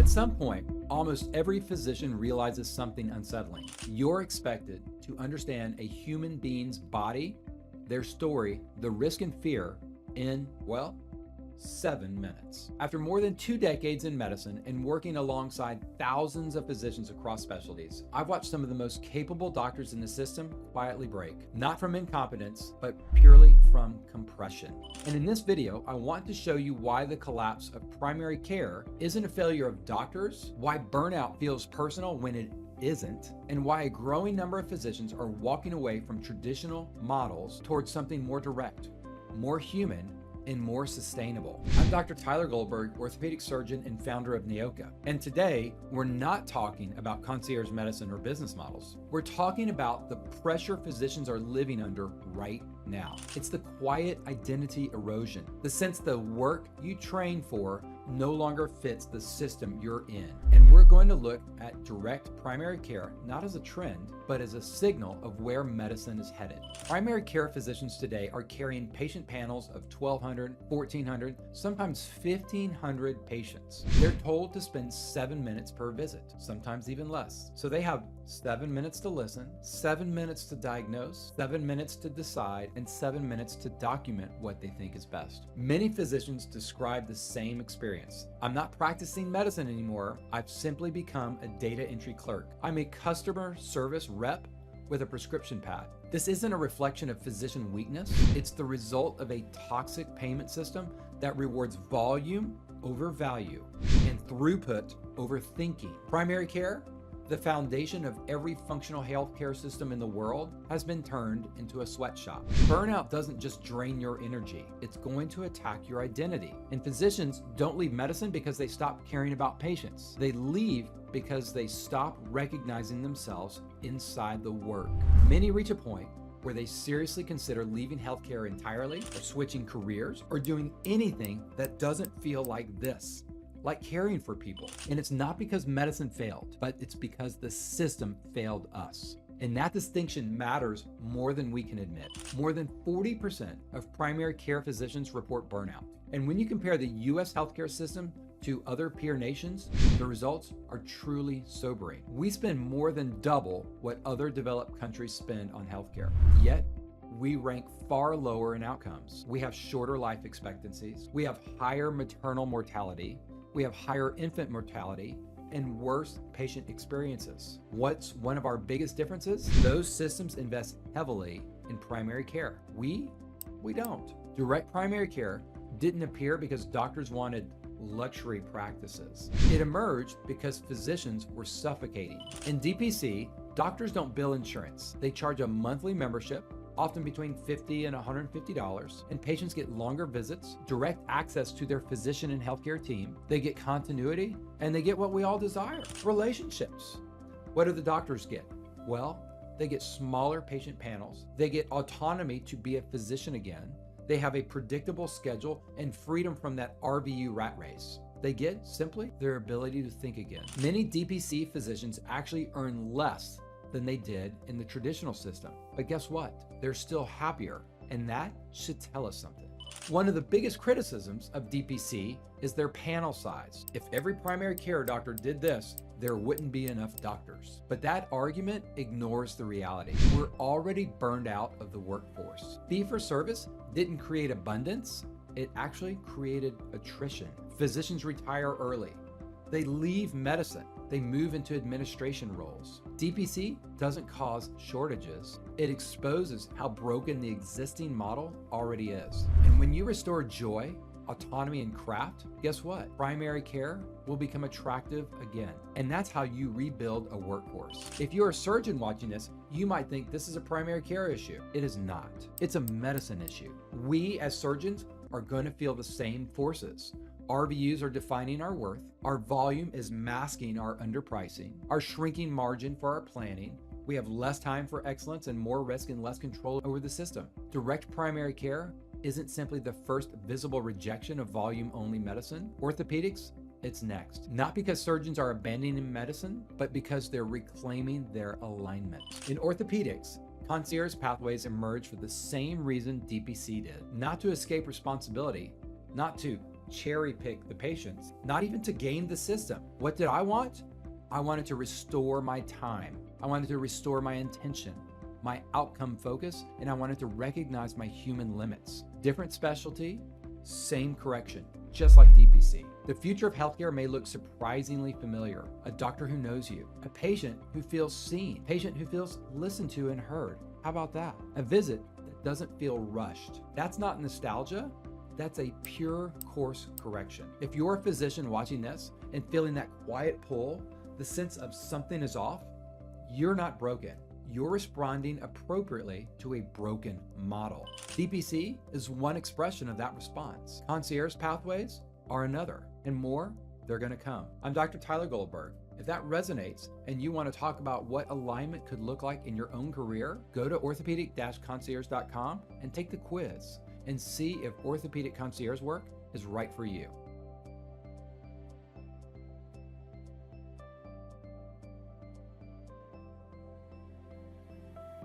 At some point, almost every physician realizes something unsettling. You're expected to understand a human being's body, their story, the risk and fear in, well, 7 minutes. After more than 2 decades in medicine and working alongside thousands of physicians across specialties, I've watched some of the most capable doctors in the system quietly break, not from incompetence, but purely from compression. And in this video, I want to show you why the collapse of primary care isn't a failure of doctors, why burnout feels personal when it isn't, and why a growing number of physicians are walking away from traditional models towards something more direct, more human, and more sustainable. I'm Dr. Tyler Goldberg, orthopedic surgeon and founder of NAOCA. And today, we're not talking about concierge medicine or business models. We're talking about the pressure physicians are living under right now. It's the quiet identity erosion, the sense the work you train for no longer fits the system you're in. And we're going to look at direct primary care, not as a trend, but as a signal of where medicine is headed. Primary care physicians today are carrying patient panels of 1,200, 1,400, sometimes 1,500 patients. They're told to spend 7 minutes per visit, sometimes even less. So they have 7 minutes to listen, 7 minutes to diagnose, 7 minutes to decide, and 7 minutes to document what they think is best. Many physicians describe the same experience. I'm not practicing medicine anymore. I've simply become a data entry clerk. I'm a customer service rep with a prescription pad. This isn't a reflection of physician weakness. It's the result of a toxic payment system that rewards volume over value and throughput over thinking. Primary care, the foundation of every functional healthcare system in the world, has been turned into a sweatshop. Burnout doesn't just drain your energy, it's going to attack your identity. And physicians don't leave medicine because they stop caring about patients. They leave because they stop recognizing themselves inside the work. Many reach a point where they seriously consider leaving healthcare entirely, or switching careers, or doing anything that doesn't feel like this, like caring for people. And it's not because medicine failed, but it's because the system failed us. And that distinction matters more than we can admit. More than 40% of primary care physicians report burnout. And when you compare the US healthcare system to other peer nations, the results are truly sobering. We spend more than double what other developed countries spend on healthcare. Yet, we rank far lower in outcomes. We have shorter life expectancies. We have higher maternal mortality. We have higher infant mortality and worse patient experiences. What's one of our biggest differences? Those systems invest heavily in primary care. We don't. Direct primary care didn't appear because doctors wanted luxury practices. It emerged because physicians were suffocating. In DPC, doctors don't bill insurance. They charge a monthly membership, often between $50 and $150, and patients get longer visits, direct access to their physician and healthcare team. They get continuity, and they get what we all desire, relationships. What do the doctors get? Well, they get smaller patient panels. They get autonomy to be a physician again. They have a predictable schedule and freedom from that RVU rat race. They get, simply, their ability to think again. Many DPC physicians actually earn less than they did in the traditional system. But guess what? They're still happier, and that should tell us something. One of the biggest criticisms of DPC is their panel size. If every primary care doctor did this, there wouldn't be enough doctors. But that argument ignores the reality. We're already burned out of the workforce. Fee-for-service didn't create abundance, it actually created attrition. Physicians retire early. They leave medicine. They move into administration roles. DPC doesn't cause shortages. It exposes how broken the existing model already is. And when you restore joy, autonomy, and craft, guess what? Primary care will become attractive again. And that's how you rebuild a workforce. If you're a surgeon watching this, you might think this is a primary care issue. It is not. It's a medicine issue. We as surgeons are going to feel the same forces. RVUs are defining our worth. Our volume is masking our underpricing, our shrinking margin for our planning. We have less time for excellence and more risk and less control over the system. Direct primary care isn't simply the first visible rejection of volume-only medicine. Orthopedics, it's next. Not because surgeons are abandoning medicine, but because they're reclaiming their alignment. In orthopedics, concierge pathways emerged for the same reason DPC did. Not to escape responsibility, not to cherry pick the patients, not even to game the system. What did I want? I wanted to restore my time. I wanted to restore my intention, my outcome focus, and I wanted to recognize my human limits. Different specialty, same correction, just like DPC. The future of healthcare may look surprisingly familiar. A doctor who knows you, a patient who feels seen, a patient who feels listened to and heard. How about that? A visit that doesn't feel rushed. That's not nostalgia. That's a pure course correction. If you're a physician watching this and feeling that quiet pull, the sense of something is off, you're not broken. You're responding appropriately to a broken model. DPC is one expression of that response. Concierge pathways are another, and more, they're gonna come. I'm Dr. Tyler Goldberg. If that resonates and you want to talk about what alignment could look like in your own career, go to orthopedic-concierge.com and take the quiz and see if orthopedic concierge work is right for you.